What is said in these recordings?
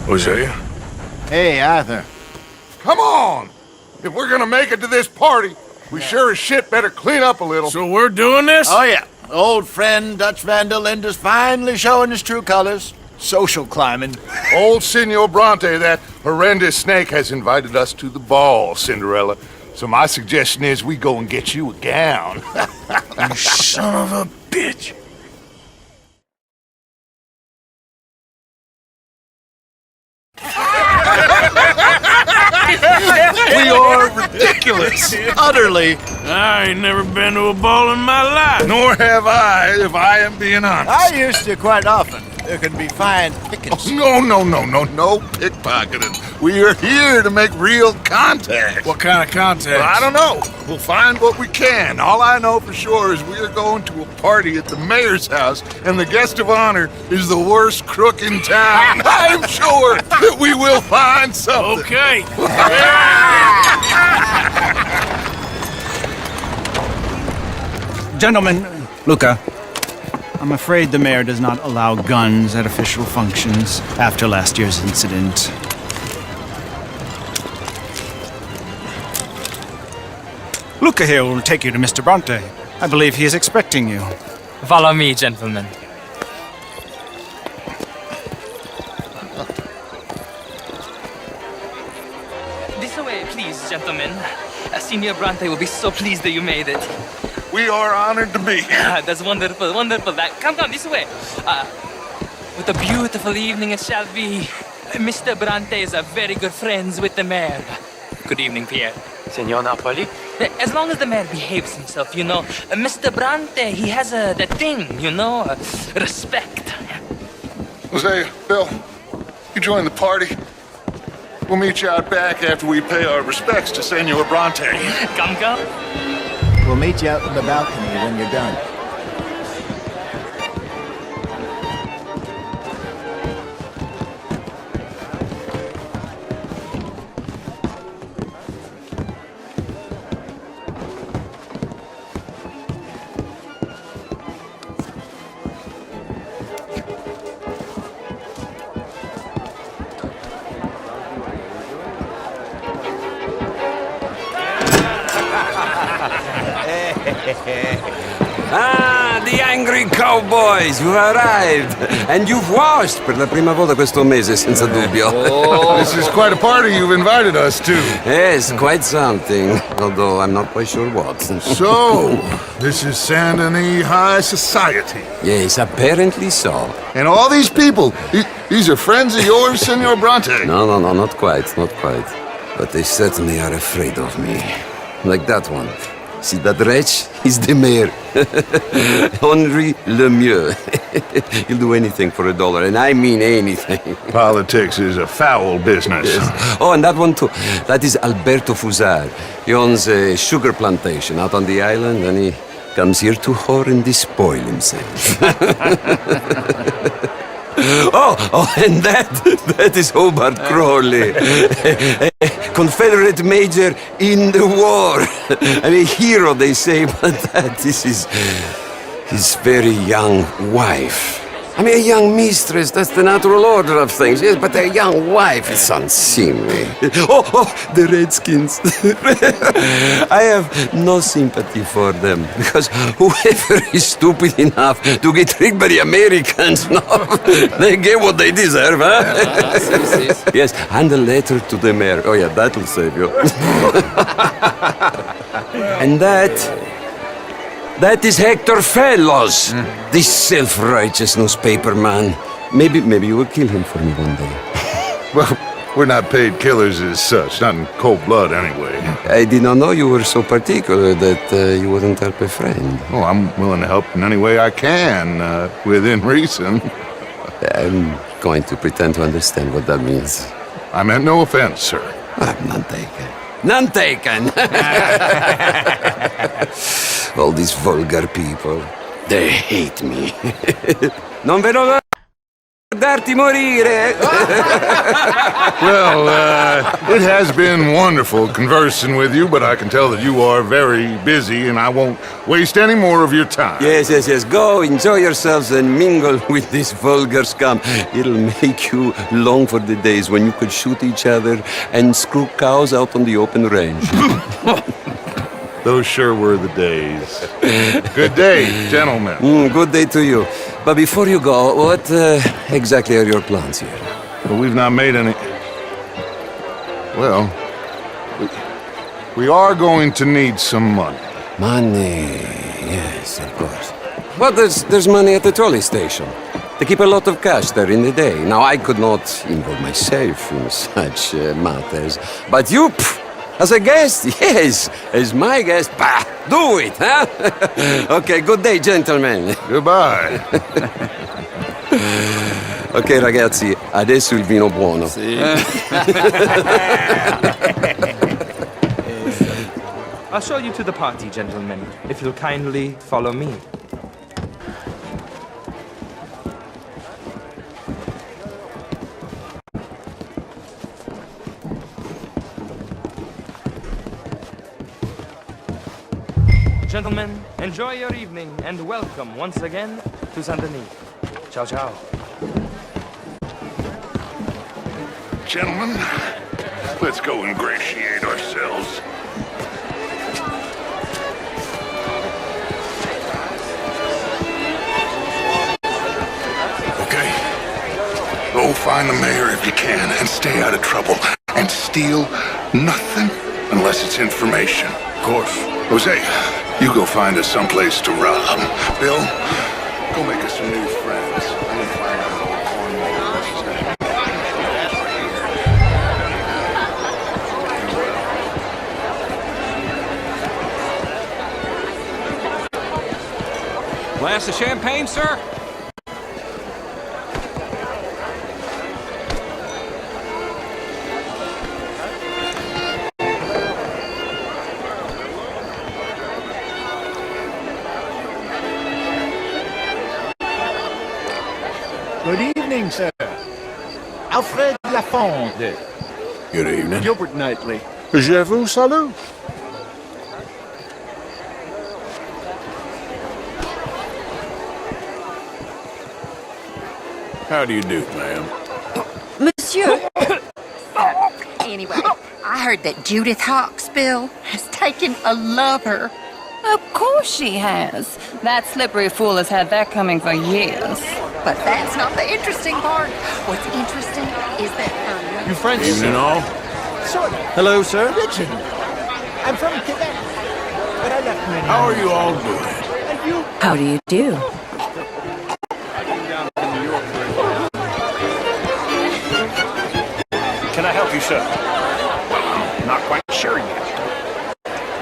Hosea? Hey, Arthur. Come on! If we're gonna make it to this party, we sure as shit better clean up a little. So we're doing this? Oh, yeah. Old friend Dutch Van der Linde's finally showing his true colors. Social climbing. Old Senor Bronte, that horrendous snake, has invited us to the ball, Cinderella. So my suggestion is we go and get you a gown. You son of a bitch. We are ridiculous. Utterly. I ain't never been to a ball in my life. Nor have I, if I am being honest. I used to quite often. There can be fine pickings. No pickpocketing. We are here to make real contact. What kind of contact? Well, I don't know. We'll find what we can. All I know for sure is we are going to a party at the mayor's house, and the guest of honor is the worst crook in town. I'm sure that we will find something. Okay. Gentlemen, Luca, I'm afraid the mayor does not allow guns at official functions after last year's incident. Luca here will take you to Mr. Bronte. I believe he is expecting you. Follow me, gentlemen. This way, please, gentlemen. Senior Bronte will be so pleased that you made it. We are honored to be here. That's wonderful, wonderful. Come, this way. What a beautiful evening it shall be. Mr. Bronte is very good friends with the mayor. Good evening, Pierre. Signor Napoli? As long as the mayor behaves himself, you know. Mr. Bronte, he has that thing, you know, respect. Hosea, Bill, you join the party. We'll meet you out back after we pay our respects to Senor Bronte. Come. We'll meet you out on the balcony when you're done. Ah, the angry cowboys, you've arrived. And you've washed per la prima volta questo mese, senza dubbio. This is quite a party you've invited us to. Yes, quite something. Although I'm not quite sure what. So, this is Saint Denis High Society. Yes, apparently so. And all these people, these are friends of yours, Senor Bronte? No, not quite. But they certainly are afraid of me. Like that one. See that wretch? He's the mayor. Henri Lemieux. He'll do anything for $1, and I mean anything. Politics is a foul business. Yes. Oh, and that one too. That is Alberto Fusar. He owns a sugar plantation out on the island, and he comes here to whore and despoil himself. Oh, and that is Hobart Crawley, a Confederate major in the war. I mean, hero, they say, but that is his very young wife. I mean, a young mistress, that's the natural order of things, yes, but a young wife, it's unseemly. Oh, the Redskins. I have no sympathy for them, because whoever is stupid enough to get tricked by the Americans, no, they get what they deserve, huh? Yes, and a letter to the mayor. Oh, yeah, that'll save you. And that is Hector Fellows, this self-righteous newspaper man. Maybe you will kill him for me one day. Well, we're not paid killers as such, not in cold blood anyway. I did not know you were so particular that you wouldn't help a friend. Oh, I'm willing to help in any way I can, within reason. I'm going to pretend to understand what that means. I meant no offense, sir. None taken. None taken! All these vulgar people, they hate me. Non vedo l'ora farti morire. Well, it has been wonderful conversing with you, but I can tell that you are very busy, and I won't waste any more of your time. Yes. Go, enjoy yourselves and mingle with this vulgar scum. It'll make you long for the days when you could shoot each other and screw cows out on the open range. Those sure were the days. Good day, gentlemen. Good day to you. But before you go, what exactly are your plans here? Well, we've not made any... Well, we are going to need some money. Money, yes, of course. But there's money at the trolley station. They keep a lot of cash there in the day. Now, I could not involve myself in such matters. But you, as a guest, yes, as my guest, bah, do it, huh? Okay, good day, gentlemen. Goodbye. Ok, ragazzi, adesso il vino buono. I'll show you to the party, gentlemen, if you'll kindly follow me. Gentlemen, enjoy your evening and welcome once again to Saint-Denis. Ciao, ciao. Gentlemen, let's go ingratiate ourselves. Okay. Go find the mayor if you can and stay out of trouble. And steal nothing unless it's information. Of course. Jose, you go find us someplace to rob. Bill, go make us some new friends. I'm gonna find out old Cornwall. Glass of champagne, sir? Good evening, sir. Alfred Lafonde. Good evening. Gilbert Knightley. Je vous salue. How do you do, ma'am? Monsieur. Anyway, I heard that Judith Hawksbill has taken a lover. Of course she has. That slippery fool has had that coming for years. But that's not the interesting part. What's interesting is that her... You French? Evening all. Sort of. Hello, sir. Richard. I'm from Quebec. But I left many... How are you all doing? And you? How do you do? Can I help you, sir? Well, I'm not quite sure yet.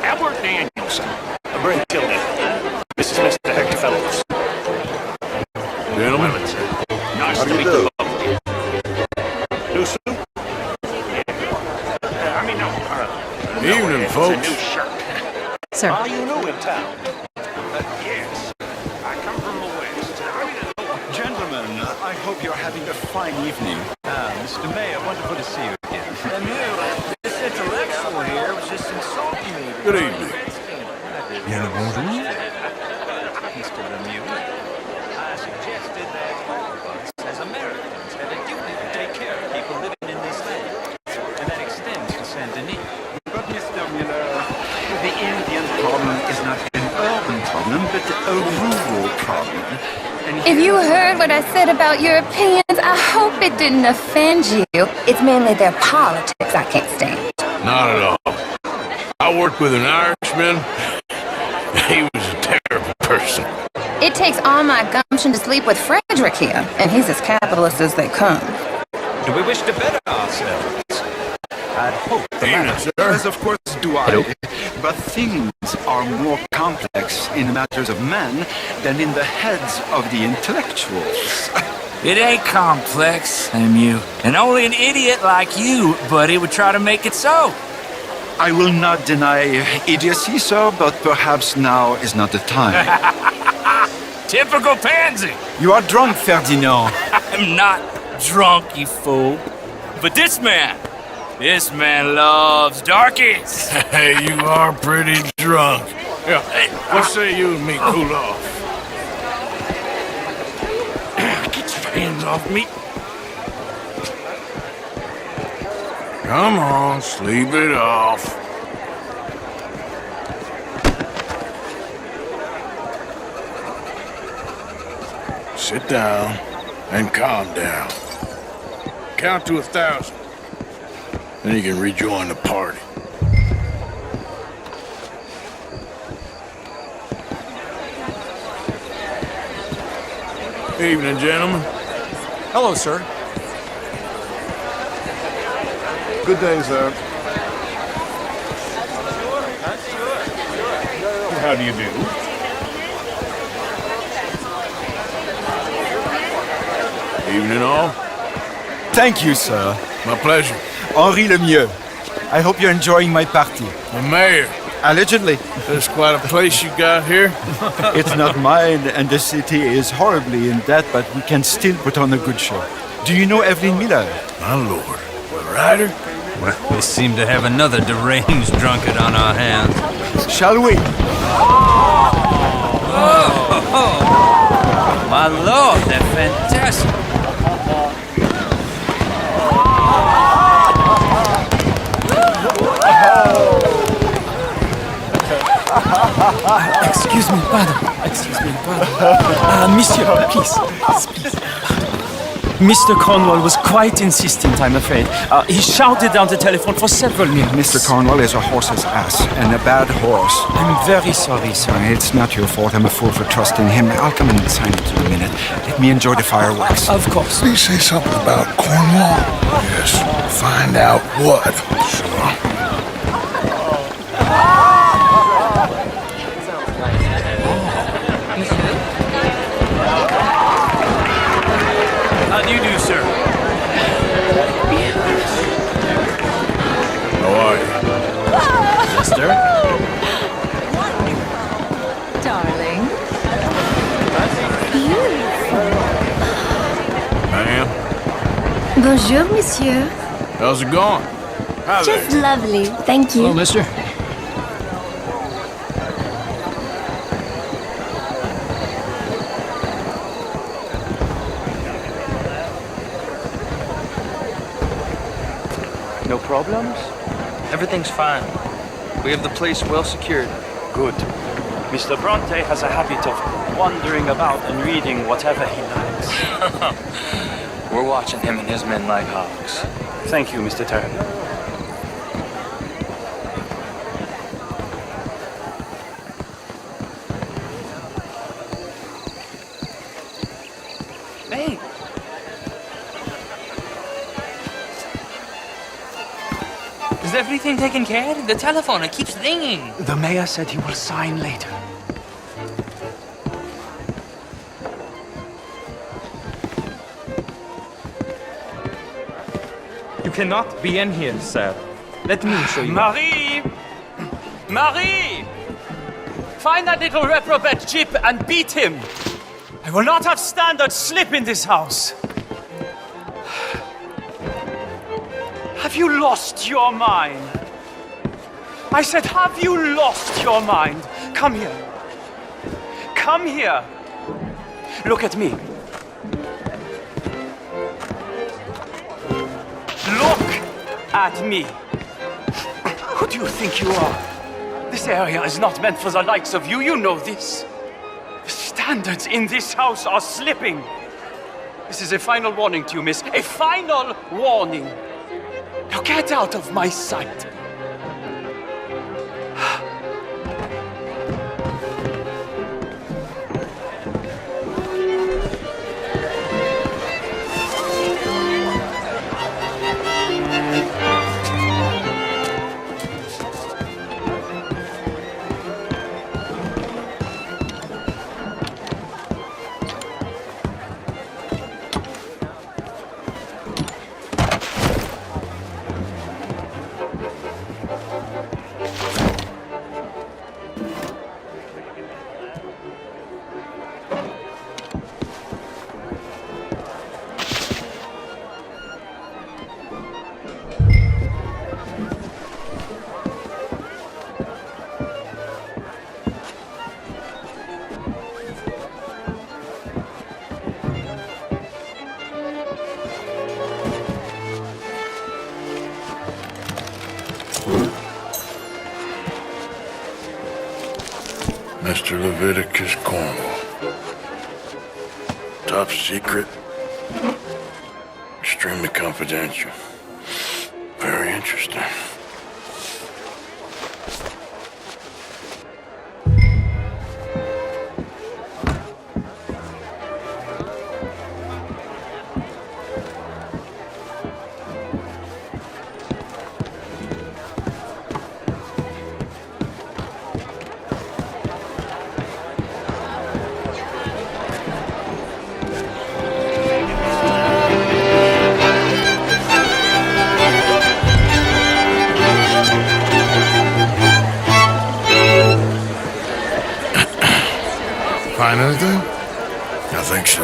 Albert Danielson, Brent Tilden. This is Mr. Hector Fellows. Gentlemen. Nice to meet you both. New suit? I mean, no. Evening, It's folks. a new shirt. Sir. Are you new in town? Yes. I come from the West. Gentlemen, I hope you're having a fine evening. Mr. Mayor, wonderful to see you again. This intellectual here was just insulting me. Good evening. Bien le bonjour. Mr. Lemieux, I suggested that all of us, as Americans, have a duty to take care of people living in this land. And that extends to Saint-Denis. But Mr. Miller, the Indian problem is not an urban problem, but a rural problem. If you heard what I said about Europeans, I hope it didn't offend you. It's mainly their politics I can't stand. Not at all. I worked with an Irishman. He was a terrible person. It takes all my gumption to sleep with Frederick here, and he's as capitalist as they come. Do we wish to better ourselves? I'd hope the Evening, latter. sir. Yes, of course do I. But things are more complex in matters of men than in the heads of the intellectuals. It ain't complex, Lemieux. And only an idiot like you, buddy, would try to make it so. I will not deny idiocy, sir, but perhaps now is not the time. Typical pansy. You are drunk, Ferdinand. I'm not. drunk, you fool. But this man loves darkies. Hey, you are pretty drunk. Yeah, hey, what say you and me cool off? Get your hands off me. Come on, sleep it off. Sit down and calm down. Count to 1,000. Then you can rejoin the party. Evening, gentlemen. Hello, sir. Good day, sir. How do you do? Evening, all. Thank you, sir. My pleasure. Henri Lemieux. I hope you're enjoying my party. The mayor. Allegedly. There's quite a place you got here. It's not mine, and the city is horribly in debt, but we can still put on a good show. Do you know Evelyn Miller? My lord. The writer? Well, we seem to have another deranged drunkard on our hands. Shall we? Oh, my lord, they're fantastic. Excuse me, pardon. Monsieur, please. Mr. Cornwall was quite insistent, I'm afraid. He shouted down the telephone for several minutes. Mr. Cornwall is a horse's ass, and a bad horse. I'm very sorry, sir. It's not your fault. I'm a fool for trusting him. I'll come and sign it in a minute. Let me enjoy the fireworks. Of course. Please say something about Cornwall. Yes, find out what. Sure. How do you do, sir? How are you? Sister? Darling. Ma'am, Bonjour, monsieur. how's it going? Hi there. Just lovely. Thank you. Hello, mister. No problems? Everything's fine. We have the place well secured. Good. Mr. Bronte has a habit of wandering about and reading whatever he likes. We're watching him and his men like hawks. Thank you, Mr. Turner. Hey! Is everything taken care of? The telephone, it keeps ringing. The mayor said he will sign later. You cannot be in here, sir. Let me show you. Marie! Marie! Find that little reprobate Chip and beat him! I will not have standards slip in this house! Have you lost your mind? I said, have you lost your mind? Come here. Come here. Look at me. Look at me. Who do you think you are? This area is not meant for the likes of you. You know this. The standards in this house are slipping. This is a final warning to you, miss. A final warning. Now get out of my sight. Mr. Leviticus Cornwall. Top secret. Extremely confidential. Very interesting. Find anything? I think so.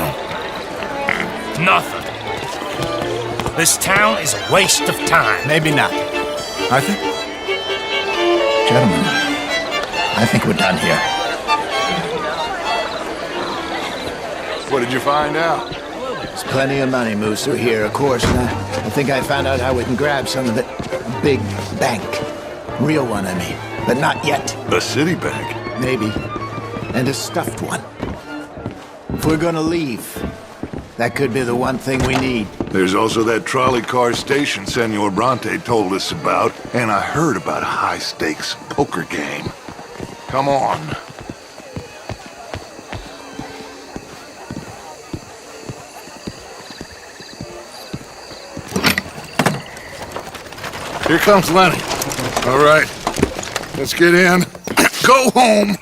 Nothing. This town is a waste of time. Maybe not. I think. Gentlemen, I think we're done here. What did you find out? There's plenty of money moves through here, of course, and I think I found out how we can grab some of it. A big bank. Real one, I mean. But not yet. A city bank? Maybe. And a stuffed one. If we're gonna leave, that could be the one thing we need. There's also that trolley car station Senor Bronte told us about, and I heard about a high-stakes poker game. Come on. Here comes Lenny. All right, let's get in. Go home.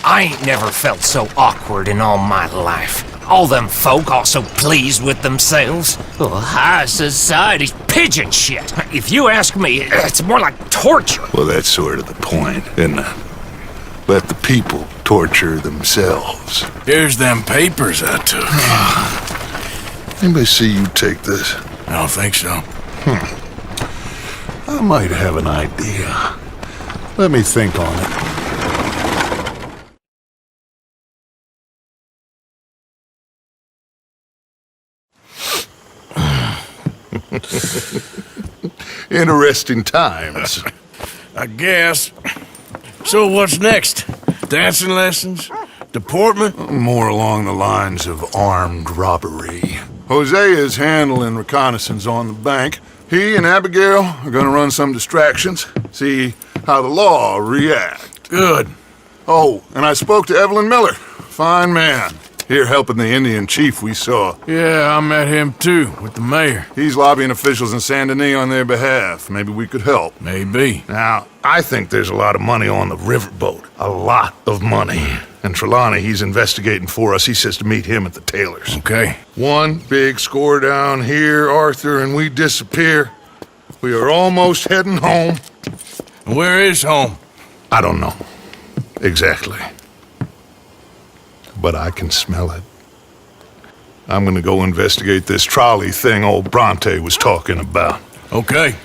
I ain't never felt so awkward in all my life. All them folk all so pleased with themselves. Oh, high society's pigeon shit. If you ask me, it's more like torture. Well, that's sort of the point, isn't it? Let the people torture themselves. Here's them papers I took. Anybody see you take this? I don't think so. I might have an idea. Let me think on it. Interesting times. I guess. So what's next? Dancing lessons? Deportment? More along the lines of armed robbery. Hosea is handling reconnaissance on the bank. He and Abigail are gonna run some distractions, see how the law react. Good. Oh, and I spoke to Evelyn Miller. Fine man. Here helping the Indian chief we saw. Yeah, I met him too, with the mayor. He's lobbying officials in Saint Denis on their behalf. Maybe we could help. Maybe. Now, I think there's a lot of money on the riverboat. A lot of money. And Trelawney, he's investigating for us. He says to meet him at the Taylor's. Okay. One big score down here, Arthur, and we disappear. We are almost heading home. Where is home? I don't know. Exactly. But I can smell it. I'm gonna go investigate this trolley thing old Bronte was talking about. Okay.